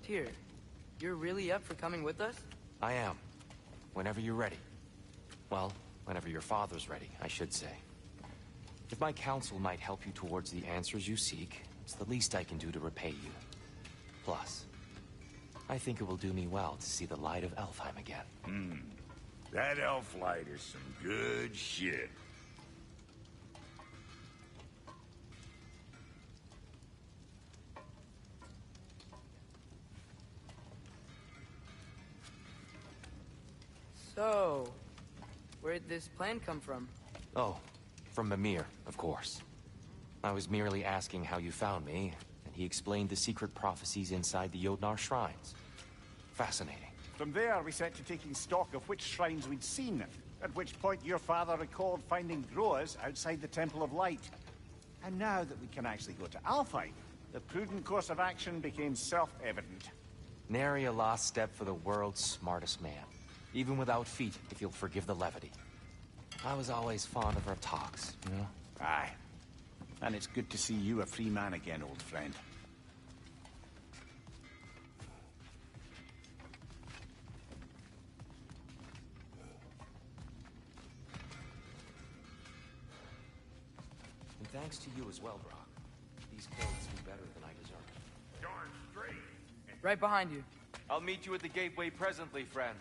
here. You're really up for coming with us? I am. Whenever you're ready. Well, whenever your father's ready, I should say. If my counsel might help you towards the answers you seek, it's the least I can do to repay you. Plus, I think it will do me well to see the light of Elfheim again. That elf light is some good shit. So, where'd this plan come from? Oh, from Mimir, of course. I was merely asking how you found me, and he explained the secret prophecies inside the Jotnar shrines. Fascinating. From there, we set to taking stock of which shrines we'd seen, at which point your father recalled finding growers outside the Temple of Light. And now that we can actually go to Alfheim, the prudent course of action became self-evident. Nary a lost step for the world's smartest man. Even without feet, if you'll forgive the levity. I was always fond of our talks, you know? Aye. And it's good to see you a free man again, old friend. And thanks to you as well, Brock. These clothes do better than I deserve. Darn straight. Right behind you. I'll meet you at the gateway presently, friends.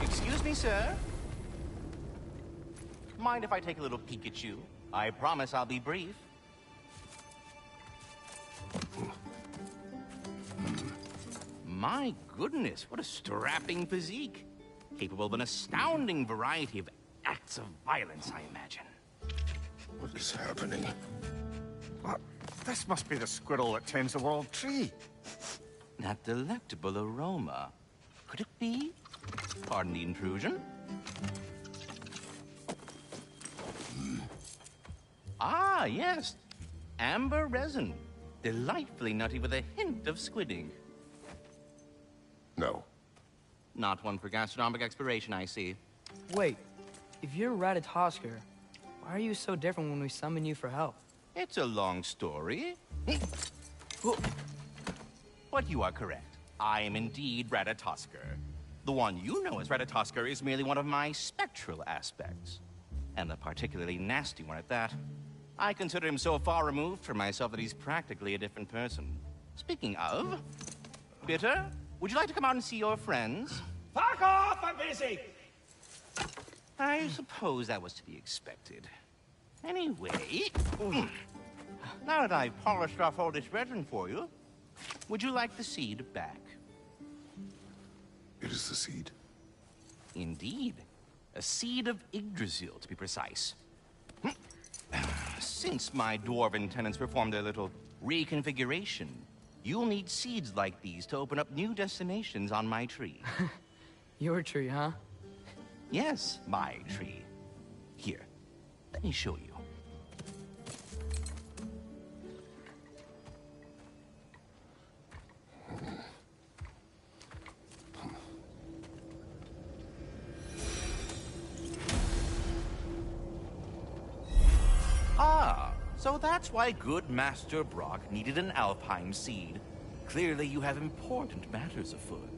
Excuse me, sir. Mind if I take a little peek at you? I promise I'll be brief. My goodness, what a strapping physique. Capable of an astounding variety of acts of violence, I imagine. What is happening? What? This must be the squirrel that tends the world tree. That delectable aroma. Could it be? Pardon the intrusion. Ah, yes. Amber resin. Delightfully nutty with a hint of squid ink. No. Not one for gastronomic exploration, I see. Wait, if you're Ratatoskr, why are you so different when we summon you for help? It's a long story. But you are correct. I am indeed Ratatoskr. The one you know as Ratatoskr is merely one of my spectral aspects. and a particularly nasty one at that. I consider him so far removed from myself that he's practically a different person. Speaking of, Bitter, would you like to come out and see your friends? Fuck off! I'm busy! I suppose that was to be expected. Anyway, now that I've polished off all this resin for you, would you like the seed back? It is the seed. Indeed. A seed of Yggdrasil, to be precise. Since my dwarven tenants performed their little reconfiguration, you'll need seeds like these to open up new destinations on my tree. Your tree, huh? Yes, my tree. Here, let me show you. Ah, so that's why good Master Brock needed an Alpine seed. Clearly you have important matters afoot.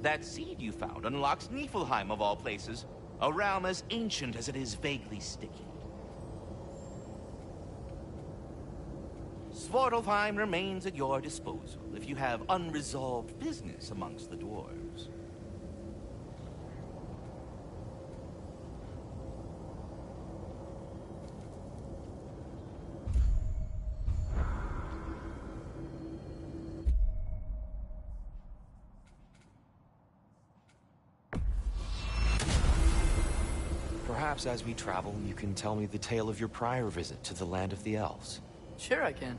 That seed you found unlocks Niflheim of all places, a realm as ancient as it is vaguely sticky. Svartalfheim remains at your disposal if you have unresolved business amongst the dwarves. Perhaps as we travel, you can tell me the tale of your prior visit to the land of the elves. Sure I can.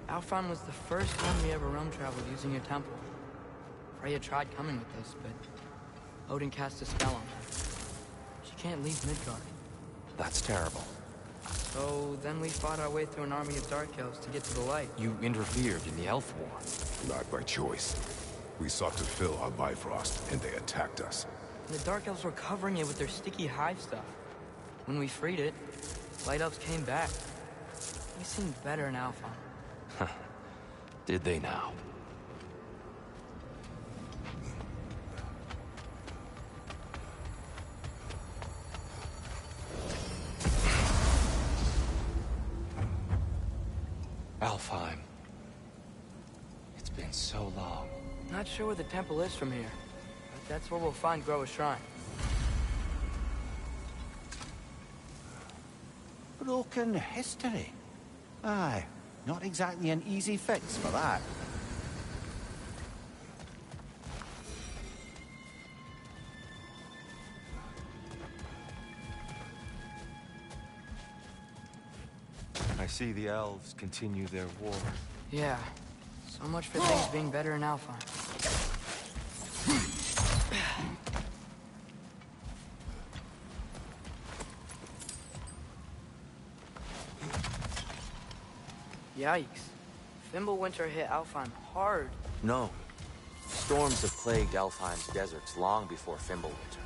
Alfheim was the first time we ever realm traveled using your temple. Freya tried coming with us, but Odin cast a spell on her. She can't leave Midgard. That's terrible. So then we fought our way through an army of dark elves to get to the light. You interfered in the elf war. Not by choice. We sought to fill our Bifrost, and they attacked us. And the dark elves were covering it with their sticky hive stuff. When we freed it, light elves came back. They seemed better in Alfheim. Did they now? Alfheim. It's been so long. Not sure where the temple is from here, but that's where we'll find Groa's shrine. Broken history. Aye, not exactly an easy fix for that. I see the elves continue their war. Yeah, so much for things being better in Alfheim. Yikes. Fimbulwinter hit Alfheim hard. No. Storms have plagued Alfheim's deserts long before Fimbulwinter.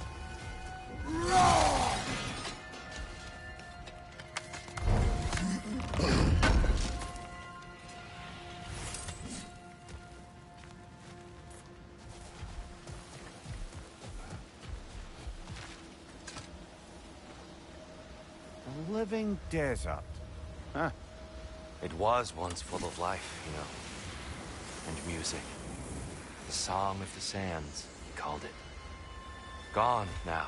A living desert. Huh. It was once full of life, you know. And music. The Song of the Sands, he called it. Gone now.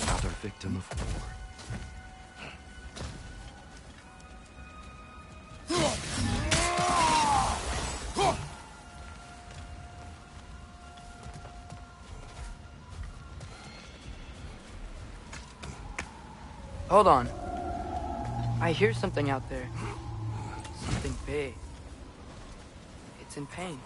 Another victim of war. Hold on. I hear something out there. Something big. It's in pain.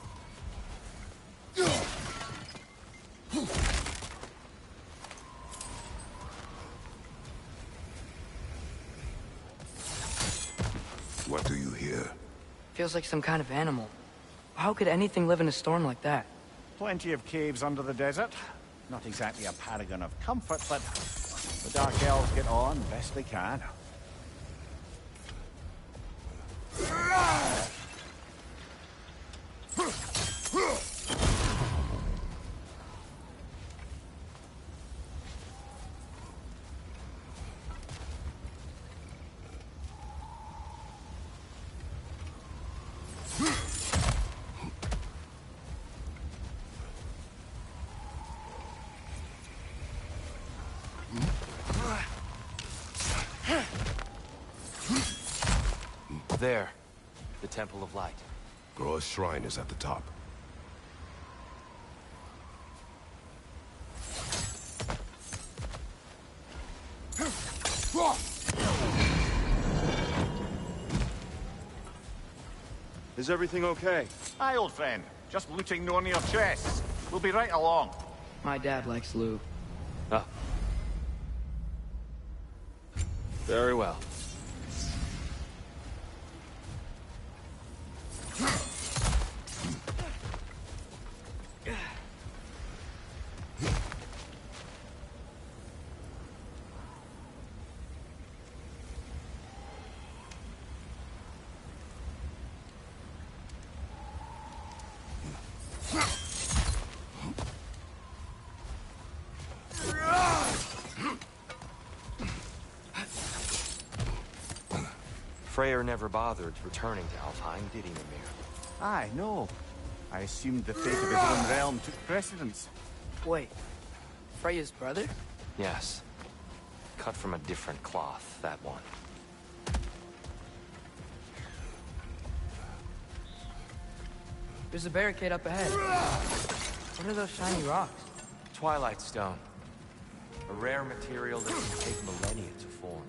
What do you hear? Feels like some kind of animal. How could anything live in a storm like that? Plenty of caves under the desert. Not exactly a paragon of comfort, but the Dark Elves get on best they can. There. The Temple of Light. Groa's shrine is at the top. Is everything okay? Aye, old friend. Just looting no your chests. We'll be right along. My dad likes loot. Oh. Very well. Freyr never bothered returning to Alfheim, did he, Mimir? Aye, no. I assumed the fate of his own realm took precedence. Wait, Freya's brother? Yes. Cut from a different cloth, that one. There's a barricade up ahead. What are those shiny rocks? Twilight Stone. A rare material that can take millennia to form.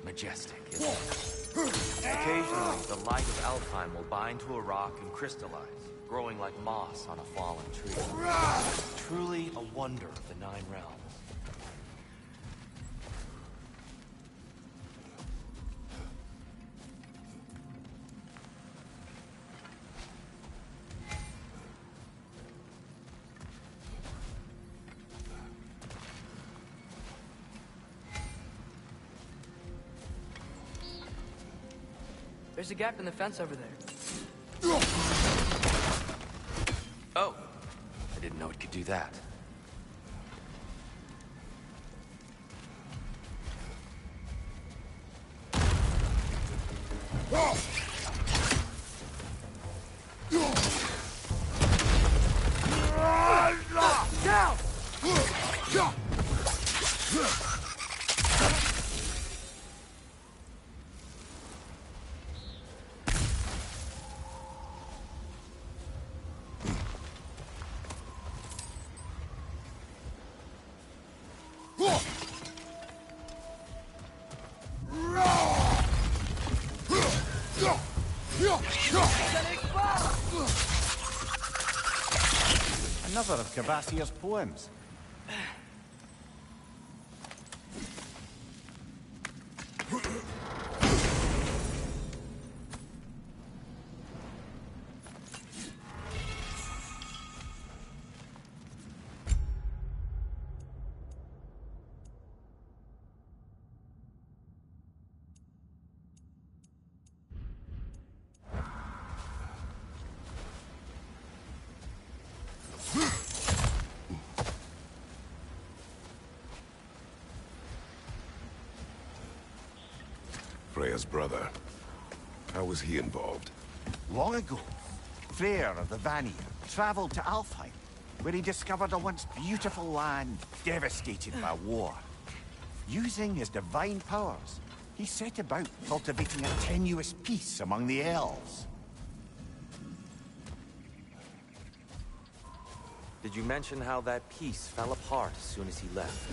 Majestic, isn't it? Occasionally, the light of Alfheim will bind to a rock and crystallize, growing like moss on a fallen tree. Truly a wonder of the Nine Realms. There's a gap in the fence over there. Oh! I didn't know it could do that. Another of Kvasir's poems. Freya's brother. How was he involved? Long ago, Freyr of the Vanir traveled to Alfheim, where he discovered a once beautiful land devastated by war. Using his divine powers, he set about cultivating a tenuous peace among the elves. Did you mention how that piece fell apart as soon as he left?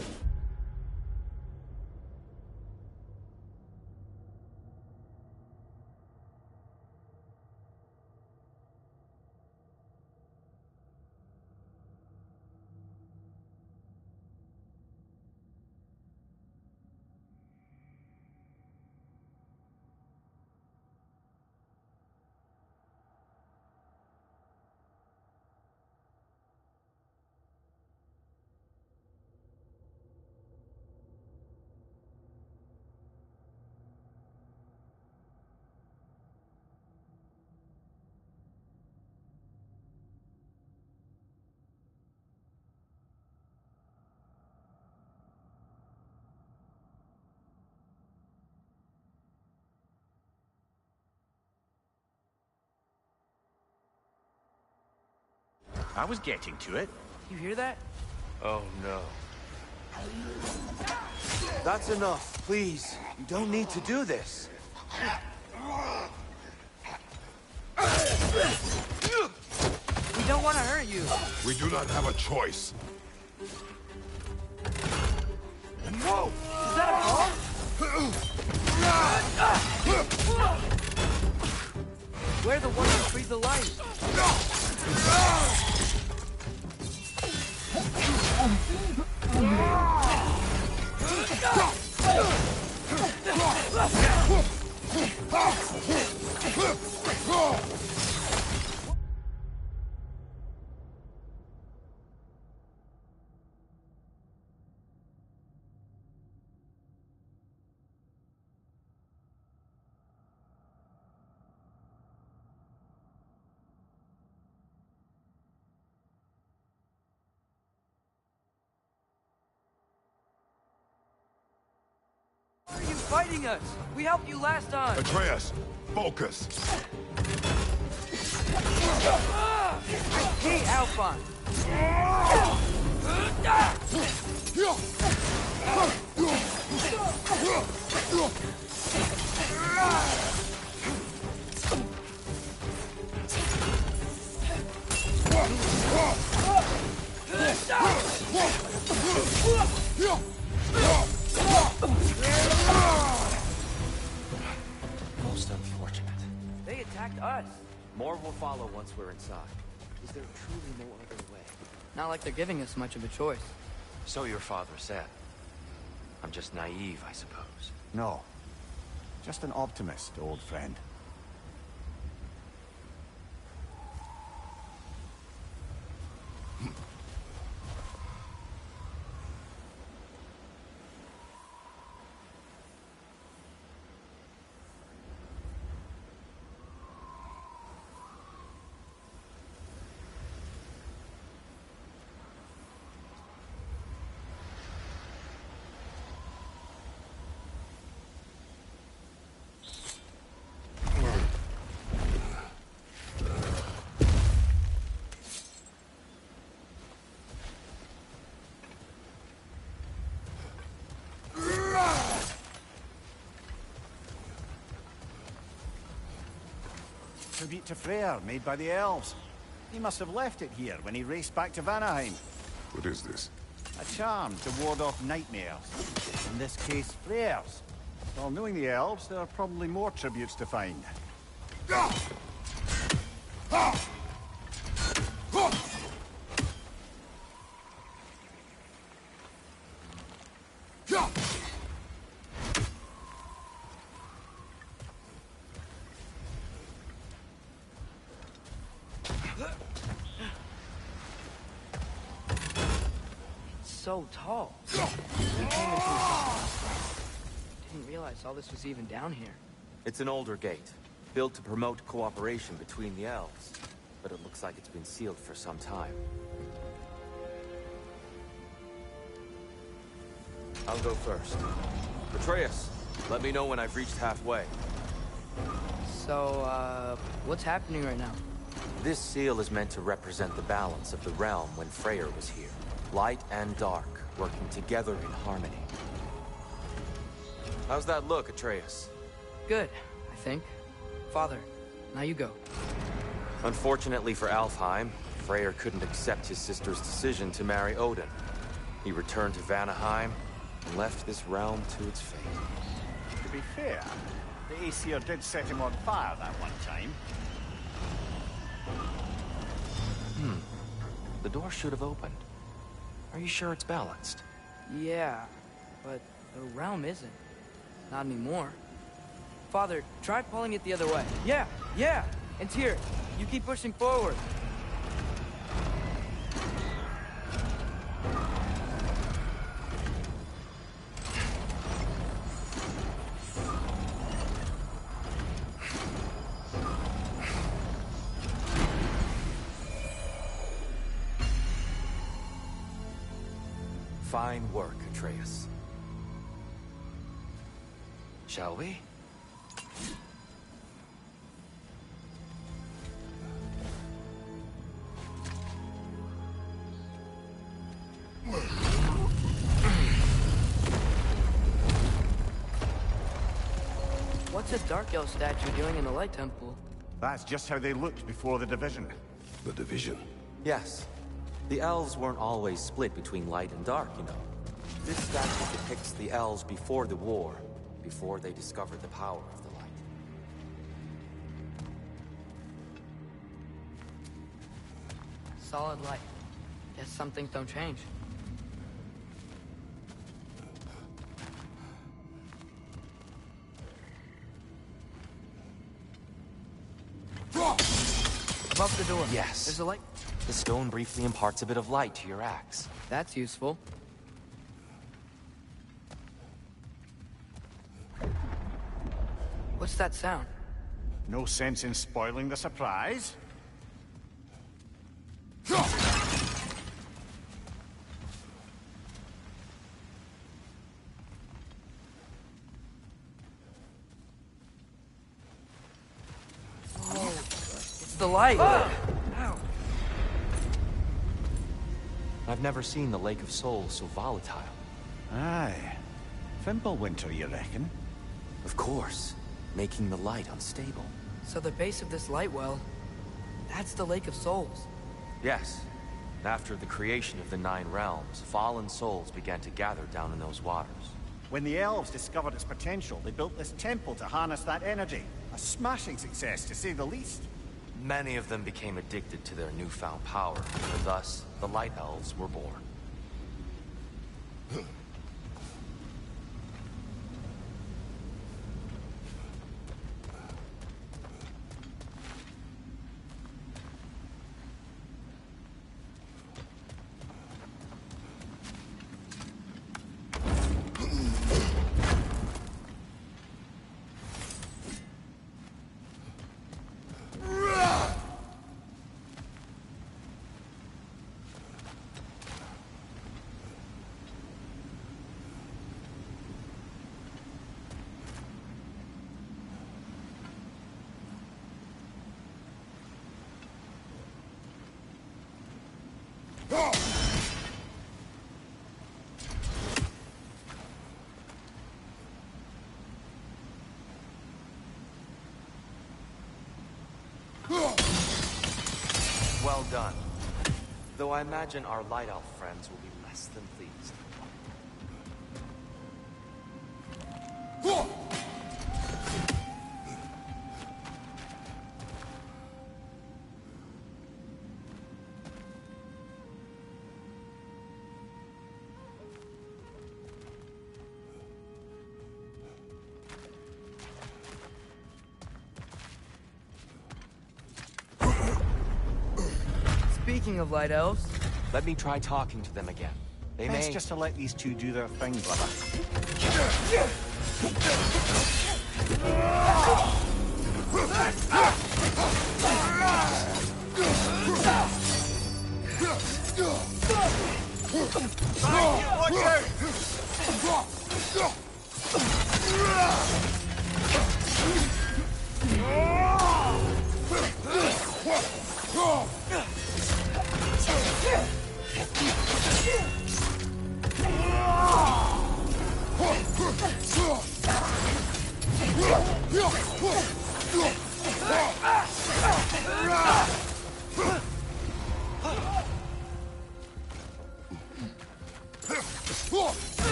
I was getting to it. You hear that? Oh, no. That's enough, please. You don't need to do this. We don't want to hurt you. We do not have a choice. Whoa! Is that a car? We're the ones who freed the light. Why are you fighting us? We helped you last time. Atreus, focus. Hey, Alphon. Most unfortunate. They attacked us. More will follow once we're inside. Is there truly no other way? Not like they're giving us much of a choice. So your father said. I'm just naive, I suppose. No. Just an optimist, old friend. Tribute to Freyr, made by the elves. He must have left it here when he raced back to Vanaheim. What is this? A charm to ward off nightmares. In this case, Freyr's. Well, knowing the elves, there are probably more tributes to find. So tall. We came into didn't realize all this was even down here. It's an older gate, built to promote cooperation between the elves. But it looks like it's been sealed for some time. I'll go first. Atreus, let me know when I've reached halfway. So, what's happening right now? This seal is meant to represent the balance of the realm when Freyr was here. Light and dark, working together in harmony. How's that look, Atreus? Good, I think. Father, now you go. Unfortunately for Alfheim, Freyr couldn't accept his sister's decision to marry Odin. He returned to Vanaheim and left this realm to its fate. To be fair, the Aesir did set him on fire that one time. The door should have opened. Are you sure it's balanced? Yeah, but the realm isn't. Not anymore. Father, try pulling it the other way. Yeah! And here, you keep pushing forward. Fine work, Atreus. Shall we? What's this Dark Elf statue doing in the Light Temple? That's just how they looked before the division. The division. Yes. The elves weren't always split between light and dark, you know. This statue depicts the elves before the war, before they discovered the power of the light. Solid light. Guess some things don't change. Above the door. Yes. There's a light. The stone briefly imparts a bit of light to your axe. That's useful. What's that sound? No sense in spoiling the surprise. It's the light! Ow. I've never seen the Lake of Souls so volatile. Aye. Fimbulwinter, you reckon? Of course, making the light unstable. So the base of this light well, that's the Lake of Souls. Yes. After the creation of the Nine Realms, fallen souls began to gather down in those waters. When the elves discovered its potential, they built this temple to harness that energy. A smashing success, to say the least. Many of them became addicted to their newfound power, and thus, the Light Elves were born. Well done. Though I imagine our Light Elf friends will be less than pleased. Speaking of light elves, Let me try talking to them again. They Best may... just to let these two do their thing, brother.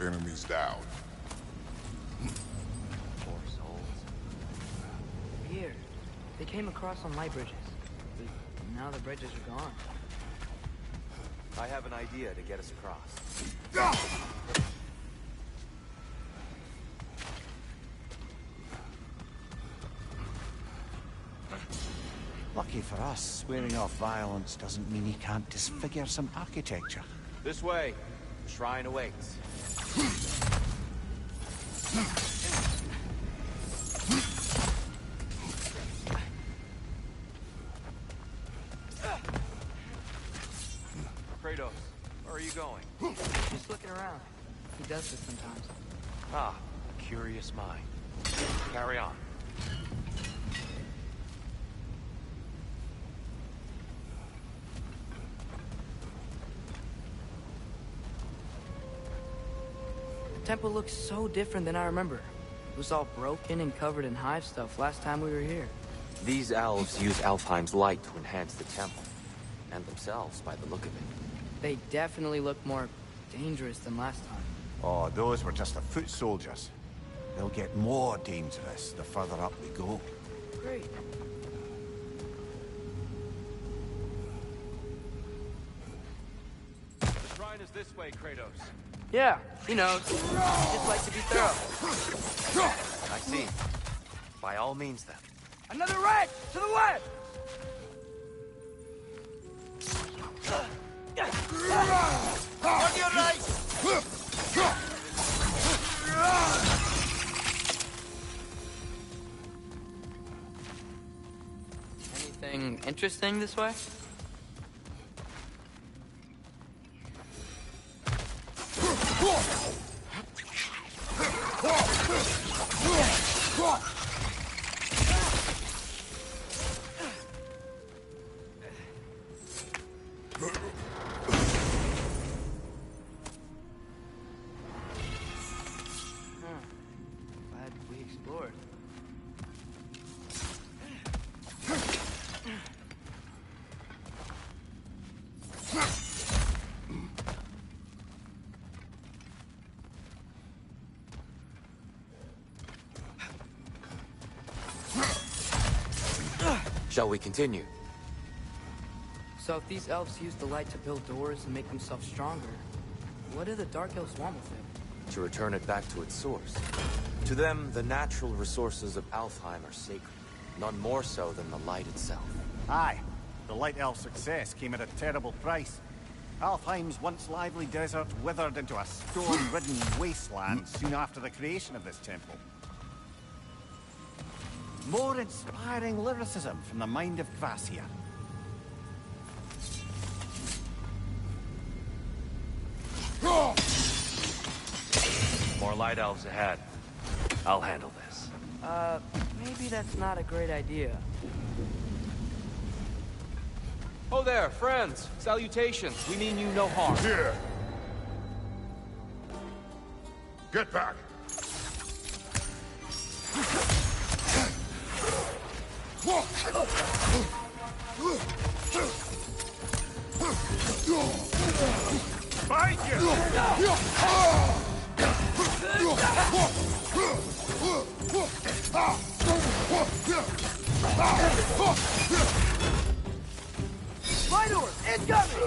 Enemies down. Poor souls. here. They came across on light bridges. But now the bridges are gone. I have an idea to get us across. Lucky for us, swearing off violence doesn't mean he can't disfigure some architecture. This way. The shrine awaits. Kratos, Where are you going? Just looking around. He does this sometimes. Ah, a curious mind. Carry on. The temple looks so different than I remember. It was all broken and covered in hive stuff last time we were here. These elves use Alfheim's light to enhance the temple. And themselves, by the look of it. They definitely look more dangerous than last time. Oh, those were just the foot soldiers. They'll get more dangerous the further up we go. Great. The shrine is this way, Kratos. Yeah, he knows. He just likes to be thorough. I see. By all means, then. Another right! To the left! On your right! Anything interesting this way? Glad we explored. Shall we continue? So if these elves use the light to build doors and make themselves stronger, what do the Dark Elves want with it? To return it back to its source. To them, the natural resources of Alfheim are sacred. None more so than the light itself. Aye, the Light Elf's success came at a terrible price. Alfheim's once lively desert withered into a storm-ridden wasteland soon after the creation of this temple. More inspiring lyricism from the mind of Gracia. More light elves ahead. I'll handle this. Maybe that's not a great idea. Oh there, friends. Salutations. We mean you no harm. Here! Get back! Fight you! Light orb! Incoming!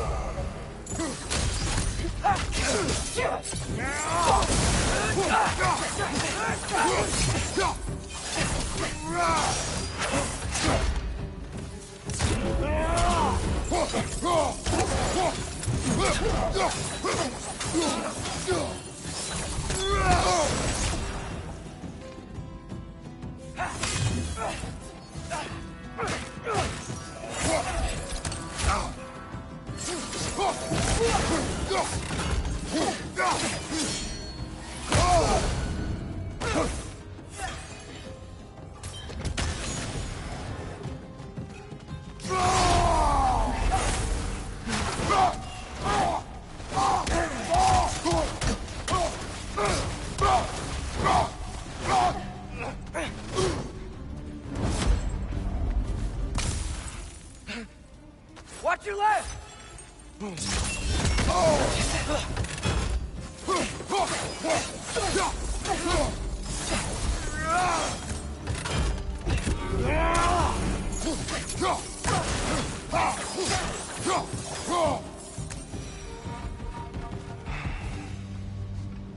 Watch your left!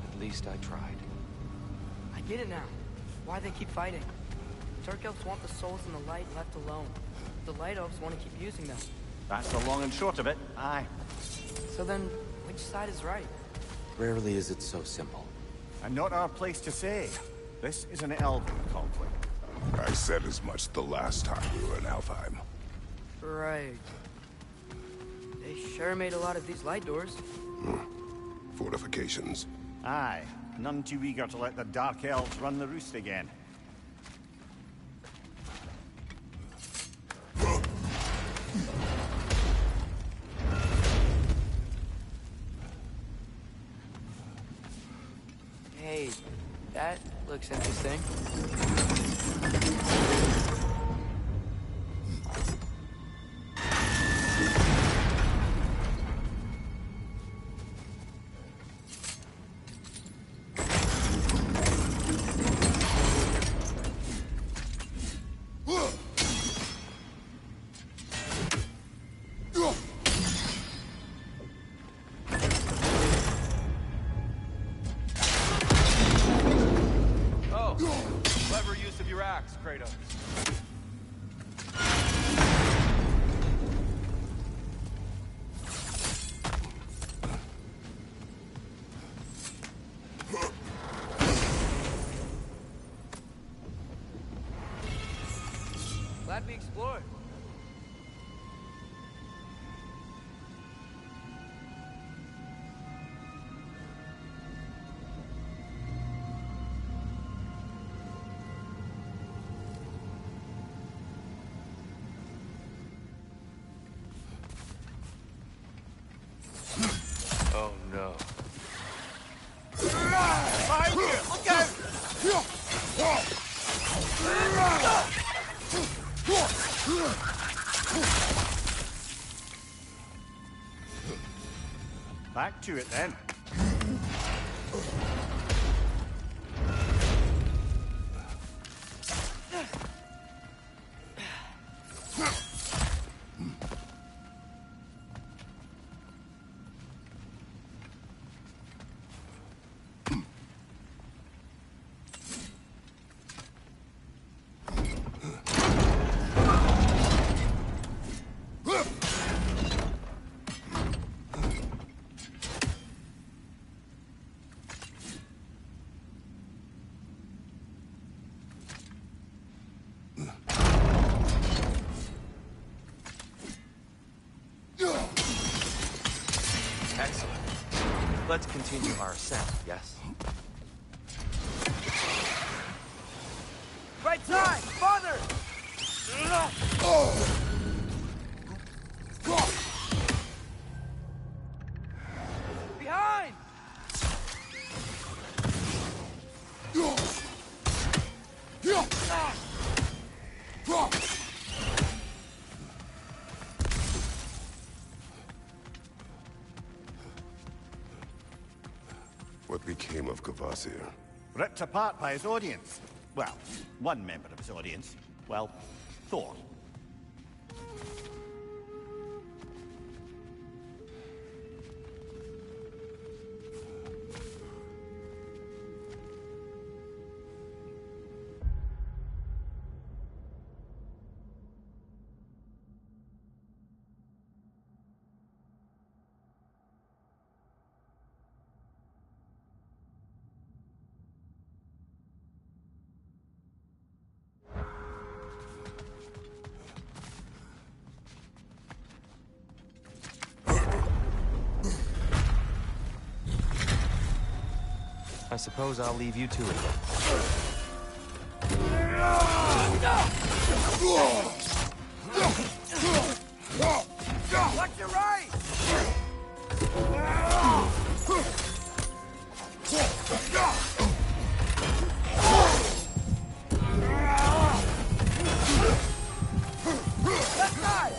At least I tried. I get it now. Why they keep fighting. Dark Elves want the souls in the light left alone. The Light Elves want to keep using them. That's the long and short of it, aye. So then, which side is right? Rarely is it so simple. And not our place to say. This is an elven conflict. I said as much the last time we were in Alfheim. Right. They Sure made a lot of these light doors. Fortifications. Aye, none too eager to let the Dark Elves run the roost again. Hey, that looks interesting. Clever use of your axe, Kratos. Glad we explored. Oh no. Behind you! Look out! Back to it then. Excellent. Let's continue our ascent, yes? Right side! Father! Behind! What became of Kvasir? Ripped apart by his audience. Well, one member of his audience. Well, Thor. I suppose I'll leave you to it. Watch your right! Left side!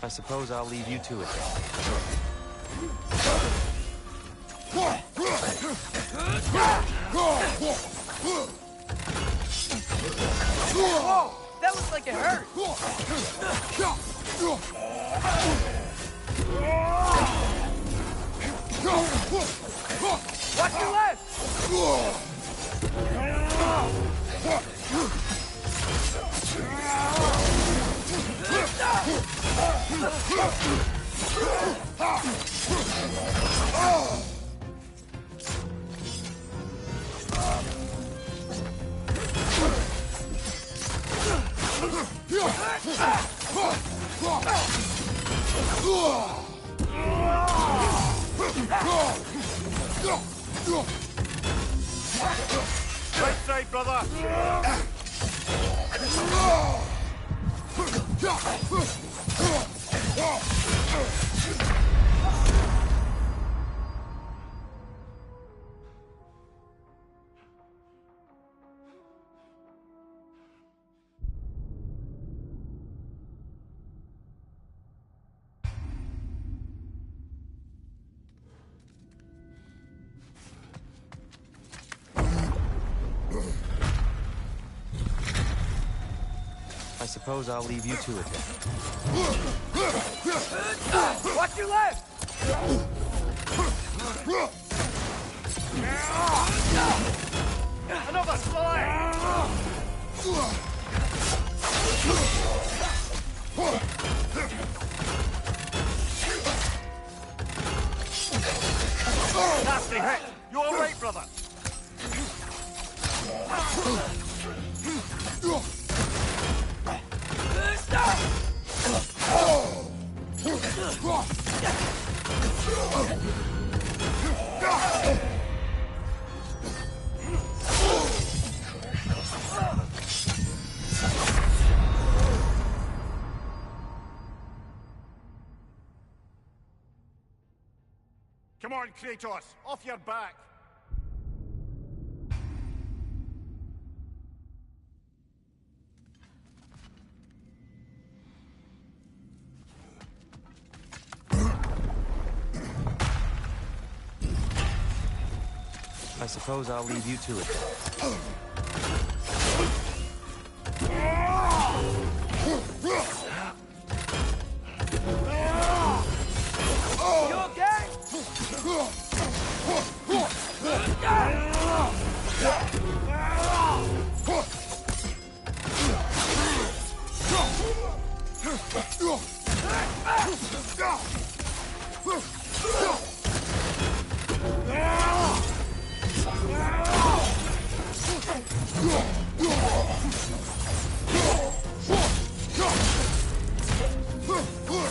I suppose I'll leave you to it. Whoa! That looks like it hurt! Watch your left! Right side, brother! I suppose I'll leave you to it then. Watch your left! Another slide! Nasty hit! You all right, brother? Come on, Kratos! Off your back! I suppose I'll leave you to it then. You okay?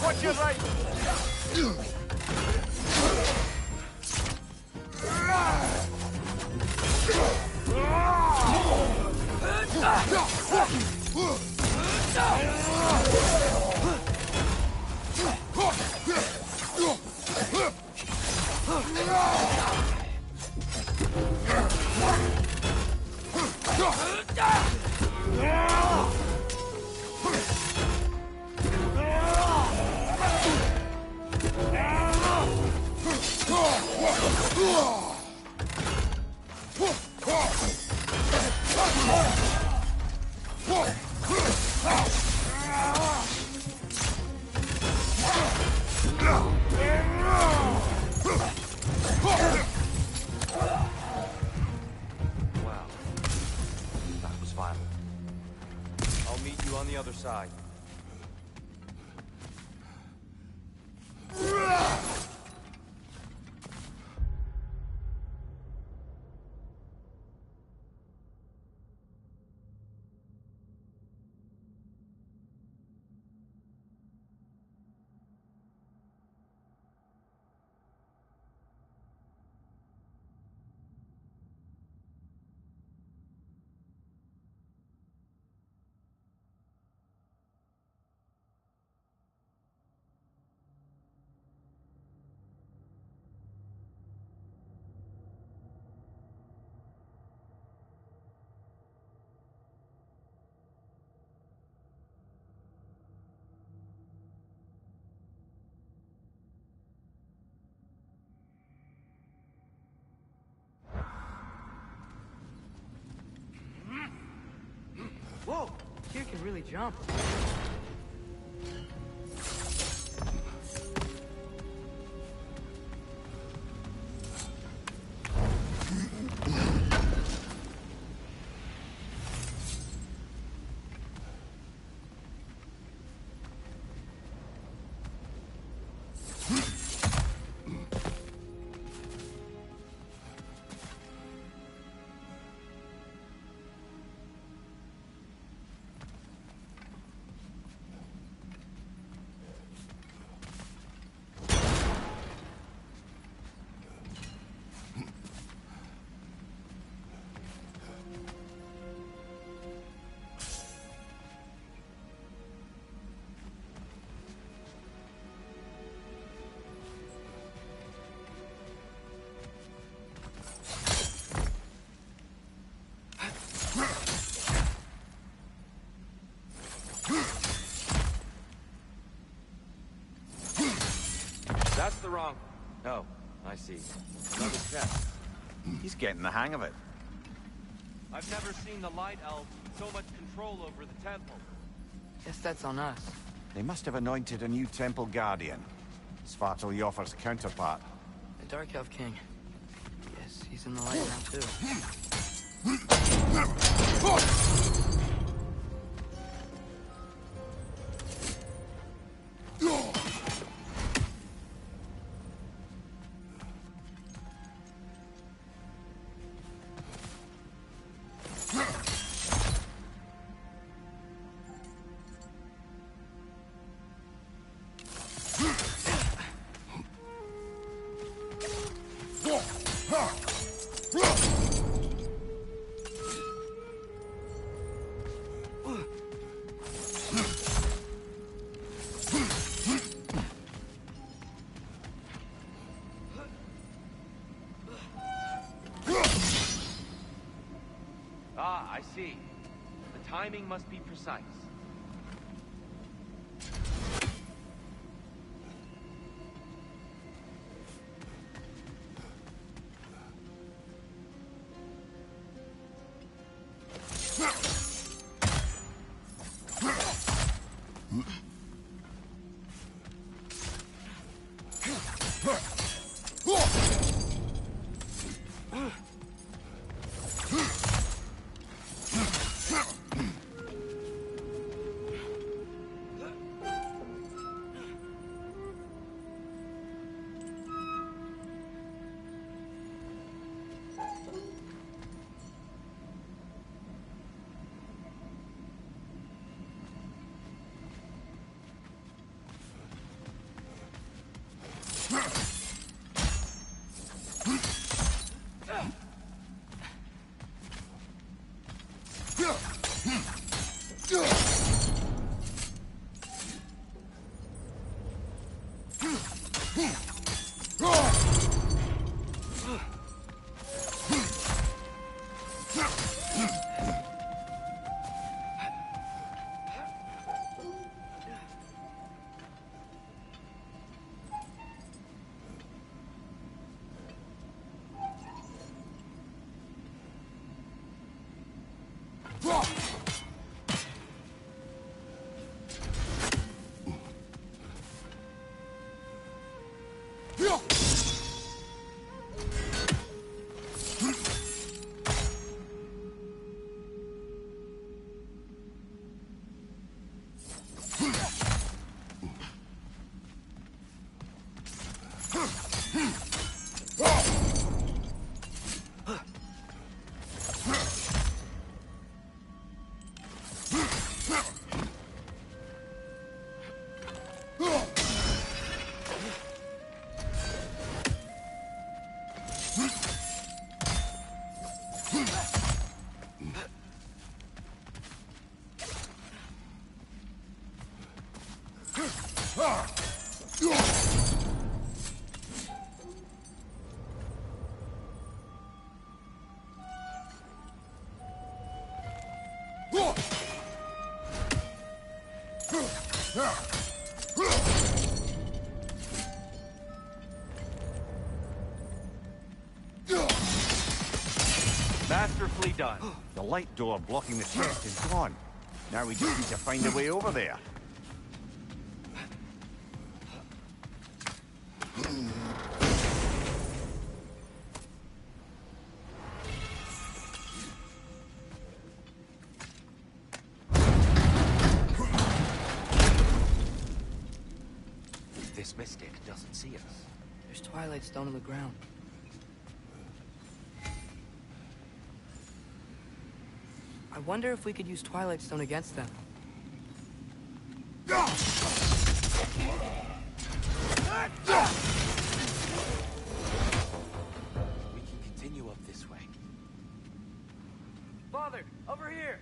Watch your right! Wow. That was violent. I'll meet you on the other side. Whoa! Kid can really jump. That's the wrong... Oh, I see. Another chest. He's getting the hang of it. I've never seen the Light Elves with so much control over the temple. Guess that's on us. They must have anointed a new temple guardian. Svartal Yoffer's counterpart. The Dark Elf King. Yes, he's in the light now, too. Ah, I see. The timing must be precise. Masterfully done. The light door blocking the chest is gone. Now we just need to find a way over there. This mystic doesn't see us. There's Twilight Stone on the ground. I wonder if we could use Twilight Stone against them. We can continue up this way. Father, over here!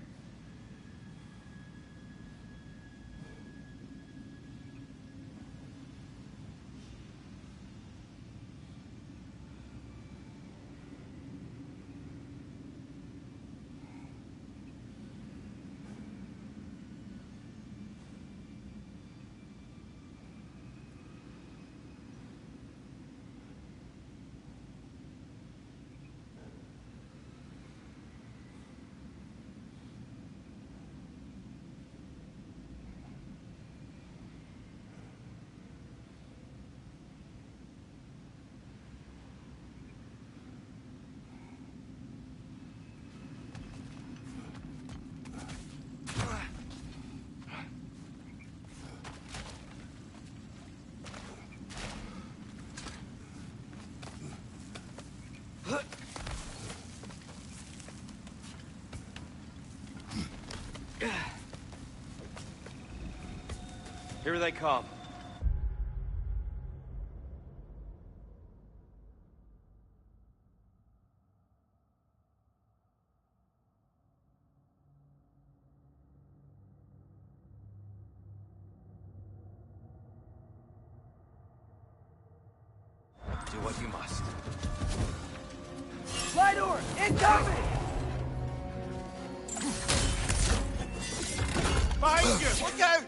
Here they come. Do what you must. Fly door! Incoming! Behind you! Look out!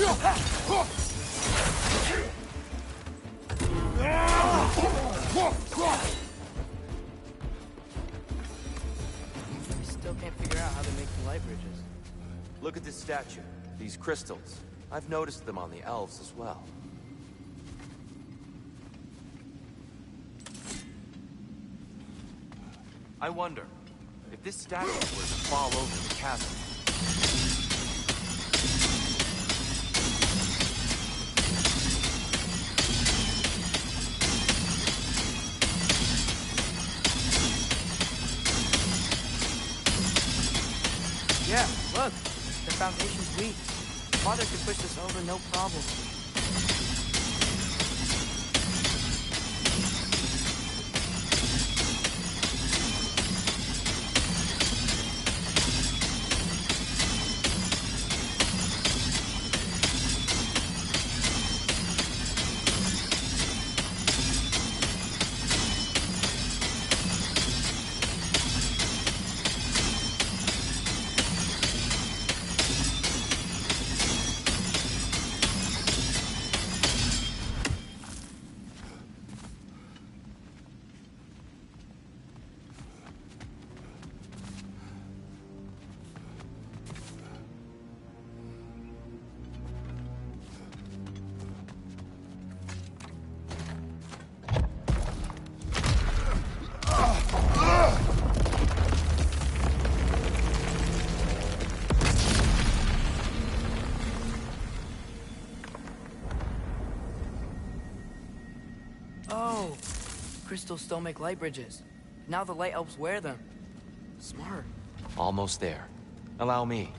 I still can't figure out how they make the light bridges. Look at this statue. These crystals. I've noticed them on the elves as well. I wonder, if this statue were to fall over the chasm, Yeah, look. The foundation's weak. Father could push this over, no problem. Oh, crystals still make light bridges. Now the light elves wear them. Smart. almost there. Allow me.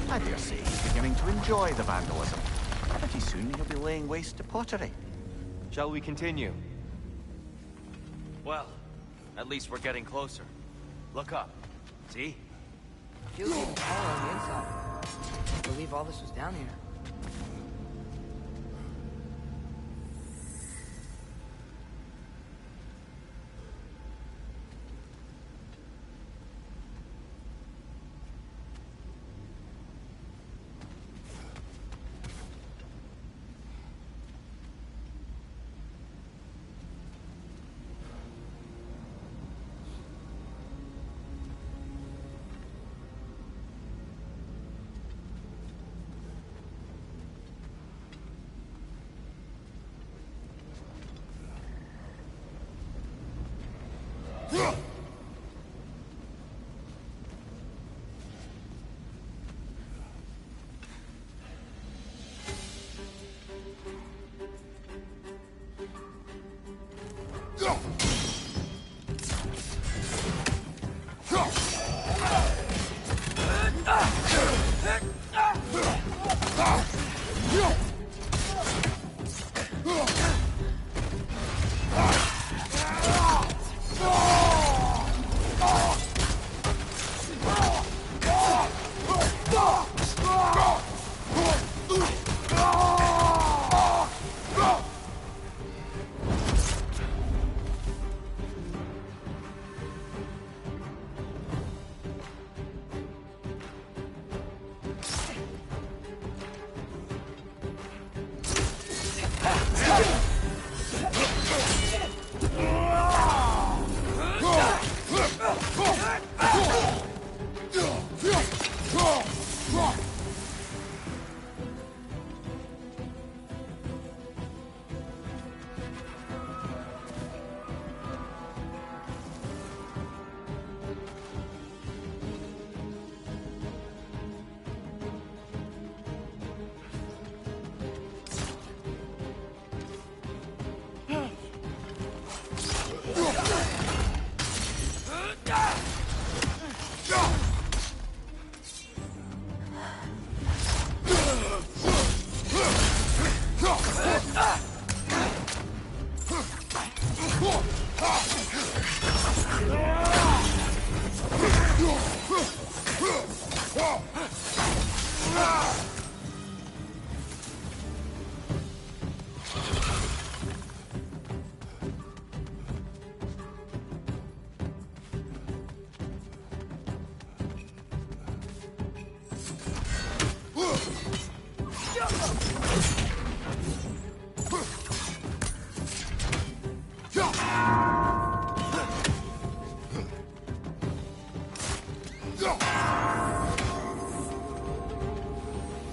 I dare say he's beginning to enjoy the vandalism. Pretty soon he'll be laying waste to pottery. Shall we continue? Well, at least we're getting closer. Look up. See? Feels even taller on the inside. Can't believe all this was down here.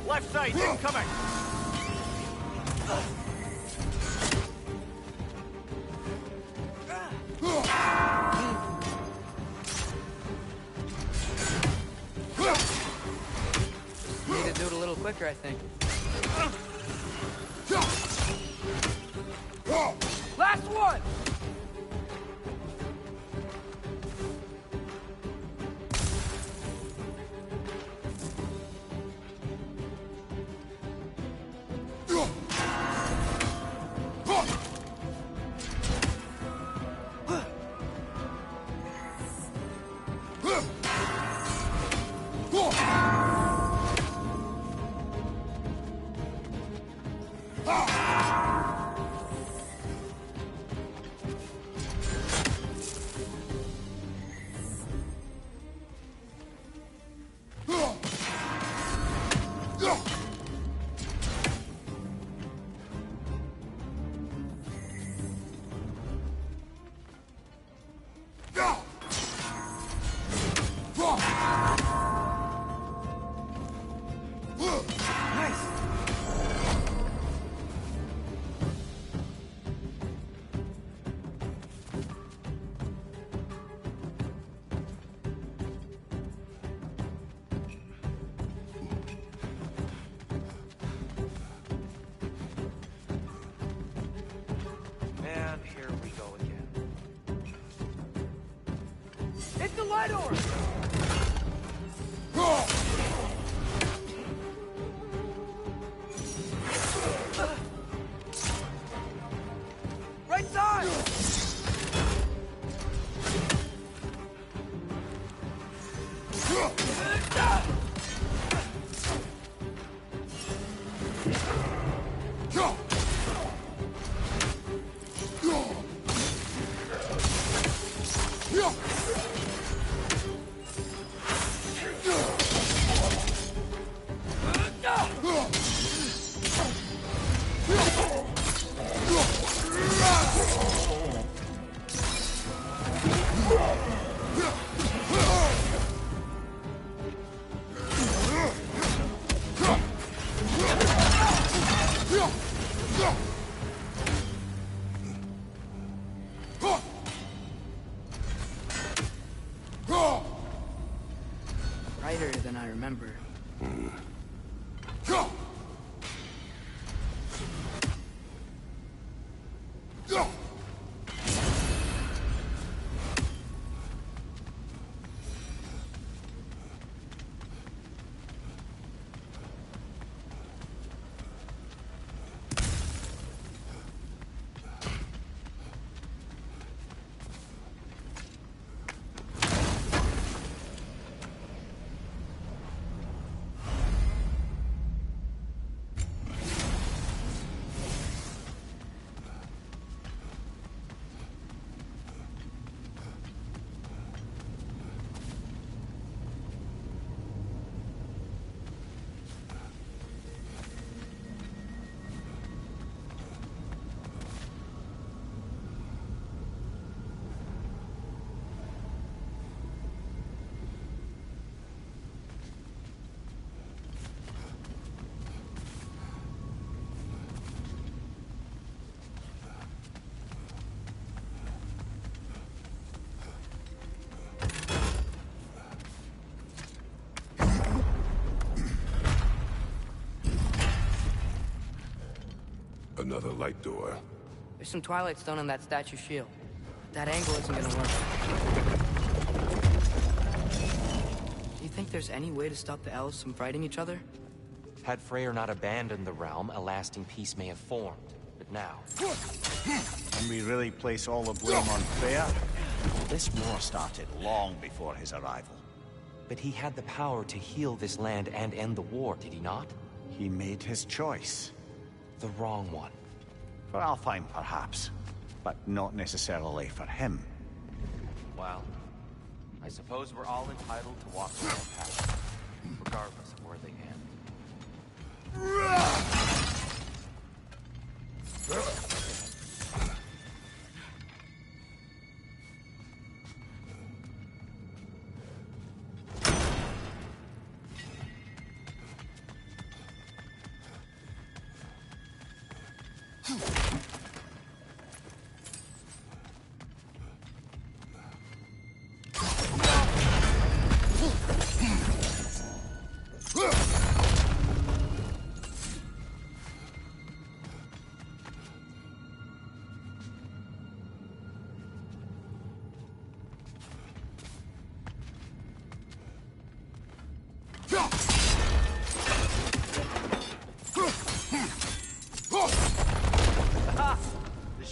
Left side, incoming! Need to do it a little quicker, I think. Last one! And here we go again. Hit the light orb! Right side! Brighter than I remember. Another light door. There's some Twilight Stone on that statue shield. That angle isn't gonna work. Do you think there's any way to stop the elves from fighting each other? Had Freyr not abandoned the realm, a lasting peace may have formed. But now... And we really place all the blame on Freya? This war started long before his arrival. But he had the power to heal this land and end the war, did he not? He made his choice. The wrong one. For Alfheim, perhaps. But not necessarily for him. Well, I suppose we're all entitled to walk our own path, regardless of where they end.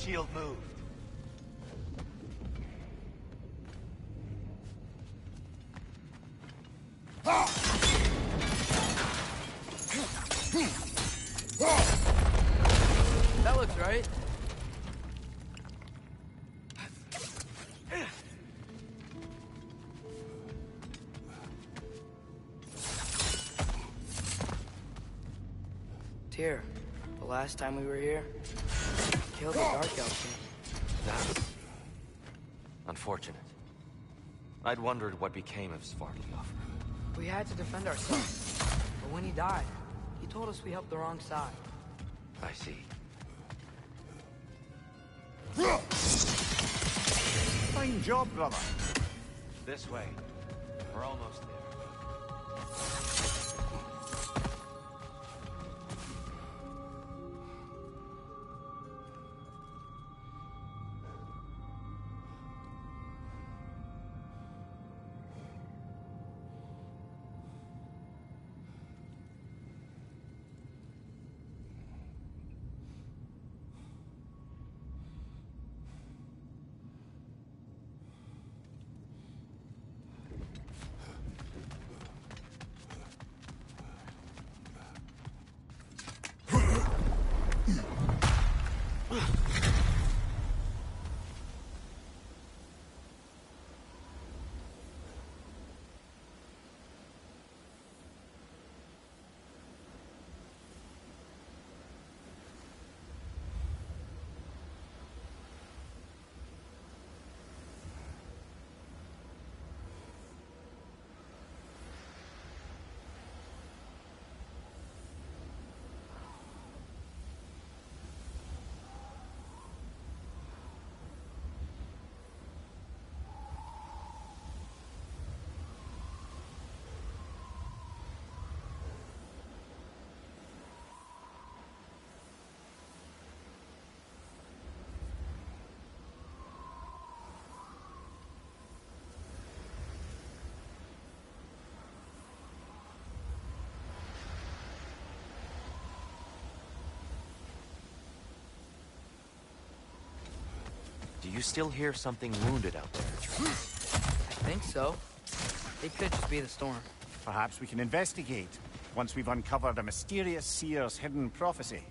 shield moved. That looks right. Tyr, the last time we were here, killed the Dark Elf. That's unfortunate. I'd wondered what became of Svartalfheim. We had to defend ourselves. But when he died, he told us we helped the wrong side. I see. Fine job, brother. This way. We're almost there. Do you still hear something wounded out there? I think so. It could just be the storm. Perhaps we can investigate, once we've uncovered a mysterious seer's hidden prophecy.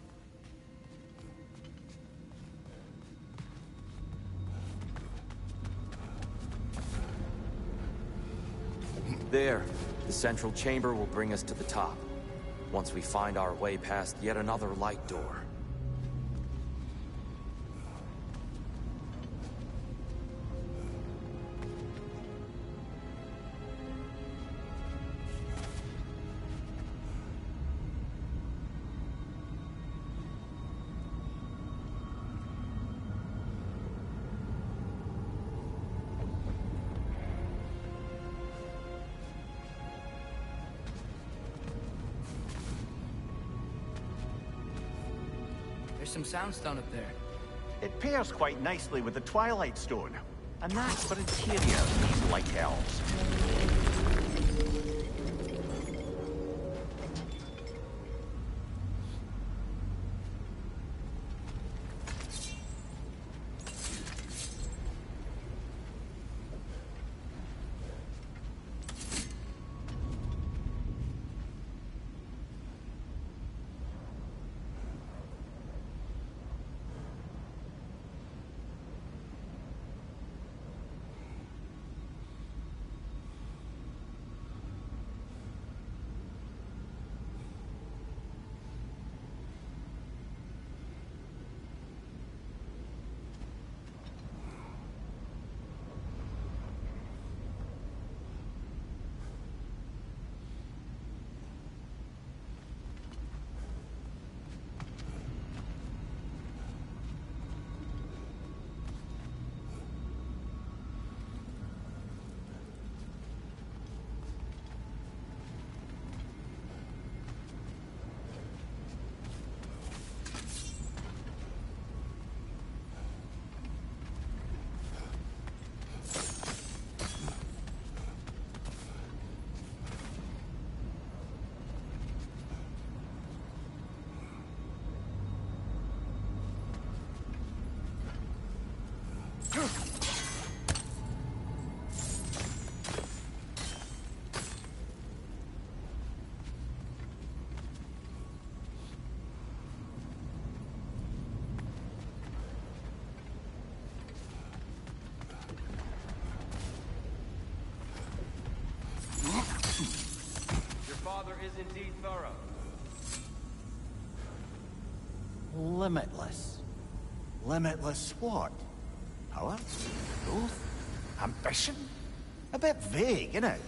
There. The central chamber will bring us to the top. Once we find our way past yet another light door. There's some soundstone up there. It pairs quite nicely with the Twilight Stone. And that's for interior these light elves. indeed thorough. Limitless. Limitless what? Power? Growth? Ambition? A bit vague, isn't it?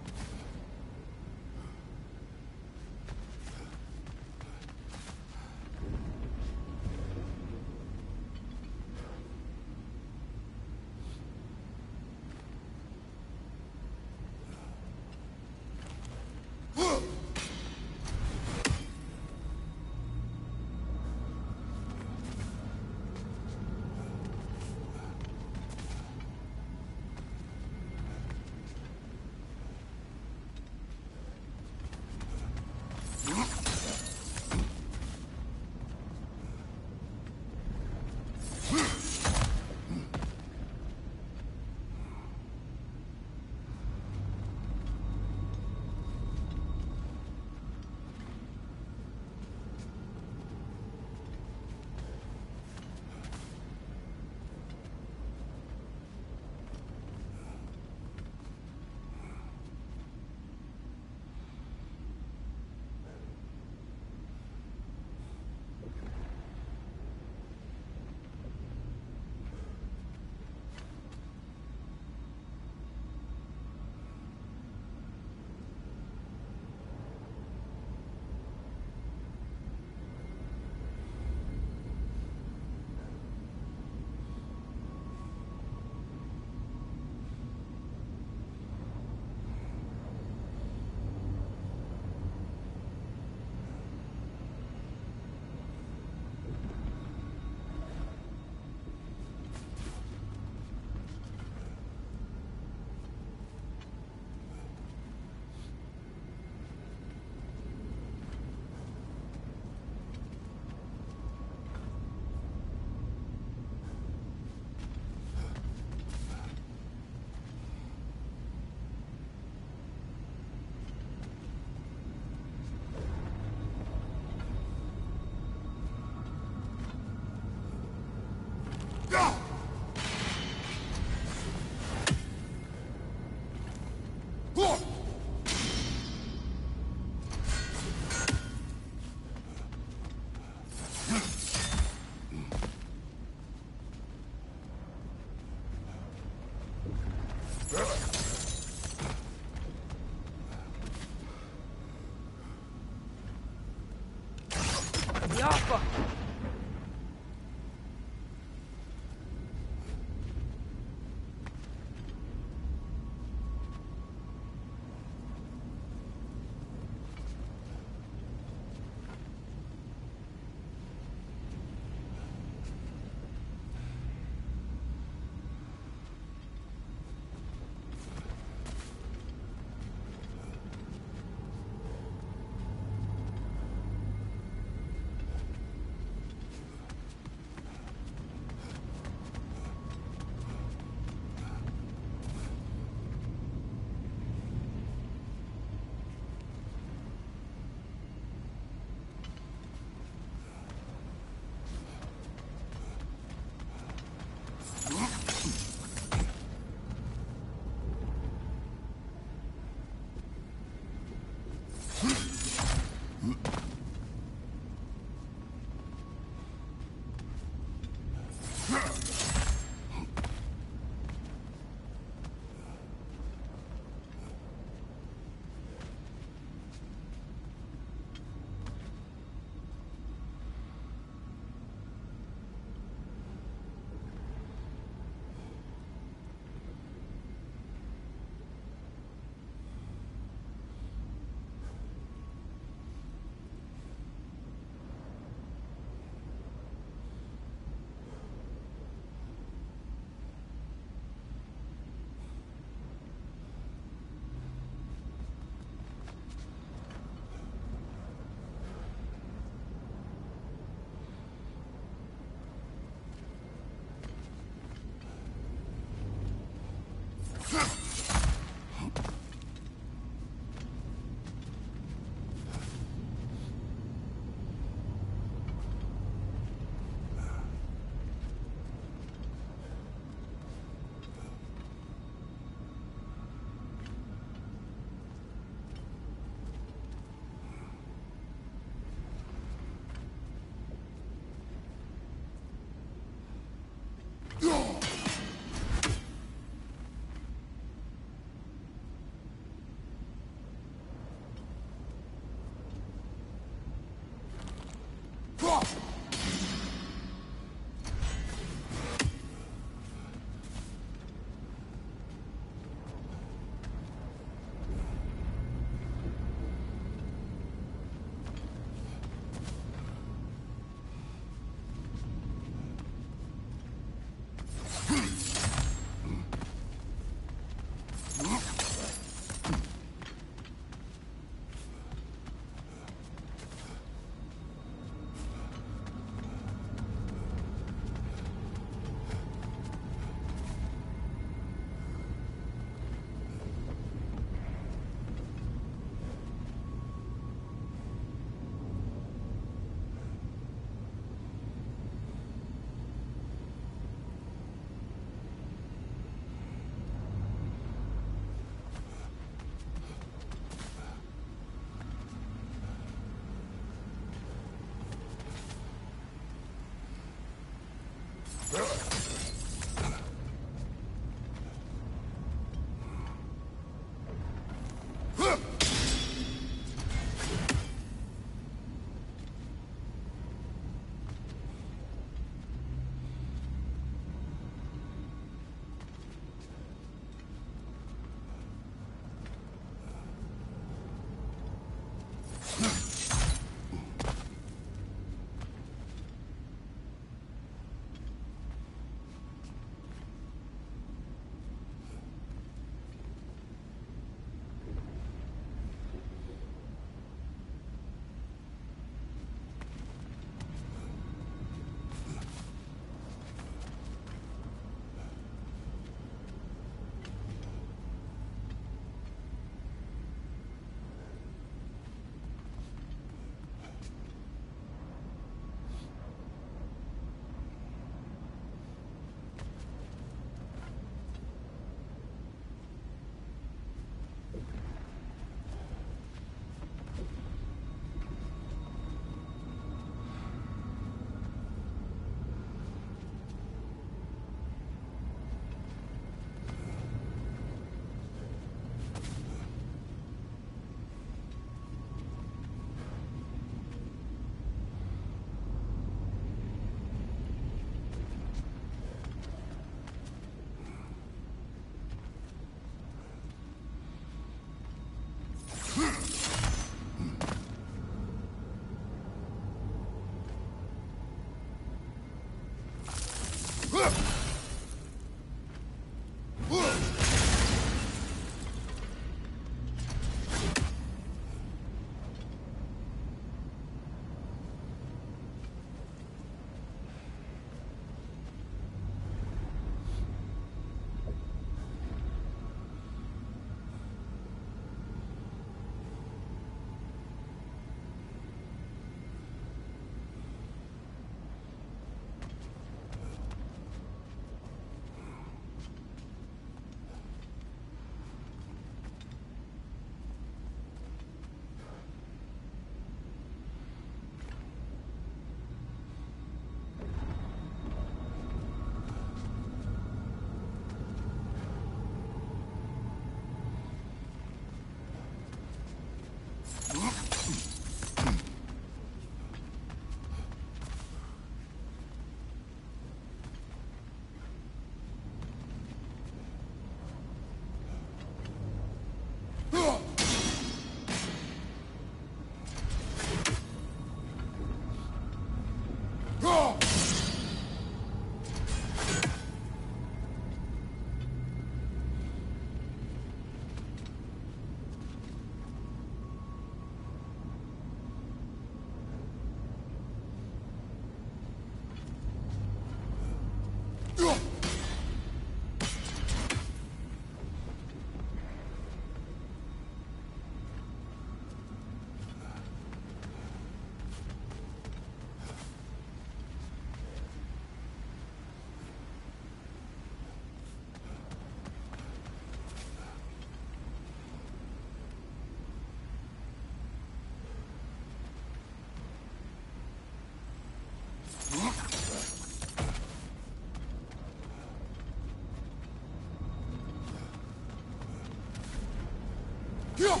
Go.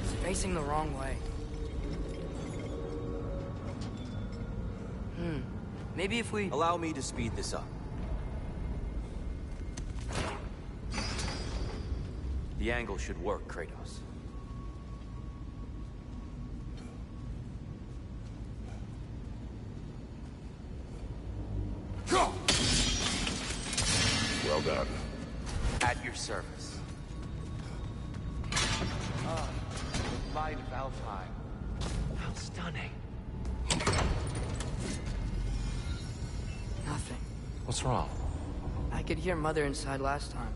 It's facing the wrong way. Maybe if we... Allow me to speed this up. The angle should work, Kratos. Well done. At your service. The light of Alfheim. How stunning. Nothing. What's wrong? I could hear Mother inside last time,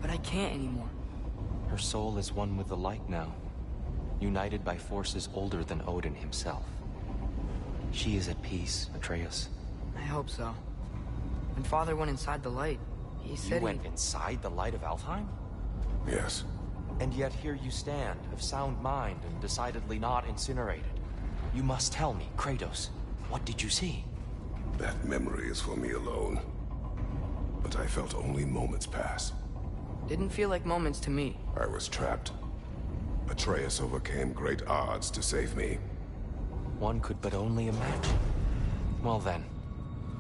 but I can't anymore. Her soul is one with the light now, united by forces older than Odin himself. She is at peace, Atreus. I hope so. When Father went inside the light, he said You went inside the light of Alfheim? Yes. And yet here you stand, of sound mind and decidedly not incinerated. You must tell me, Kratos, what did you see? That memory is for me alone. But I felt only moments pass. Didn't feel like moments to me. I was trapped. Atreus overcame great odds to save me. One could but only imagine. Well then,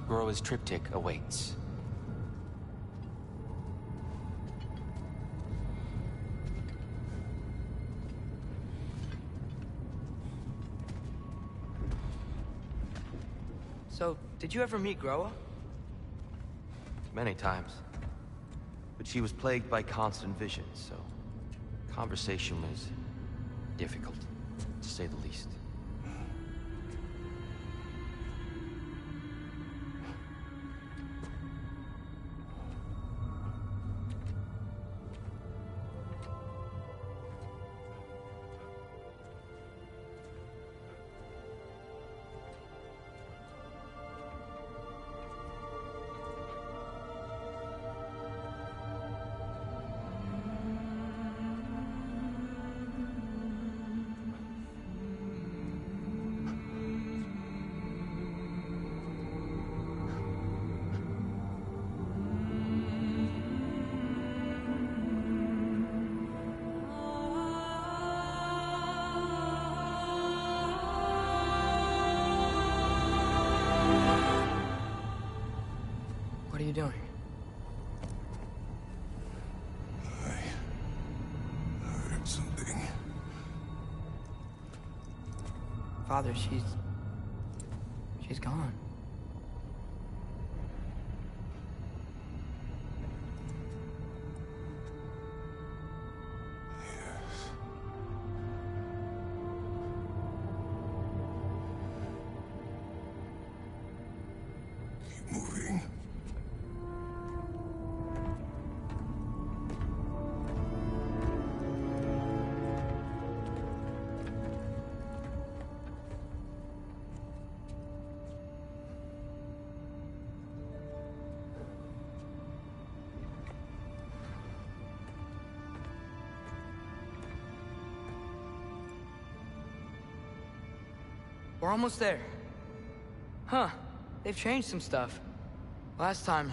Groa's triptych awaits. So, did you ever meet Groa? Many times. But she was plagued by constant visions, so conversation was difficult, to say the least. What are you doing? I heard something. Father, she's gone. Keep moving. We're almost there. Huh. They've changed some stuff. Last time,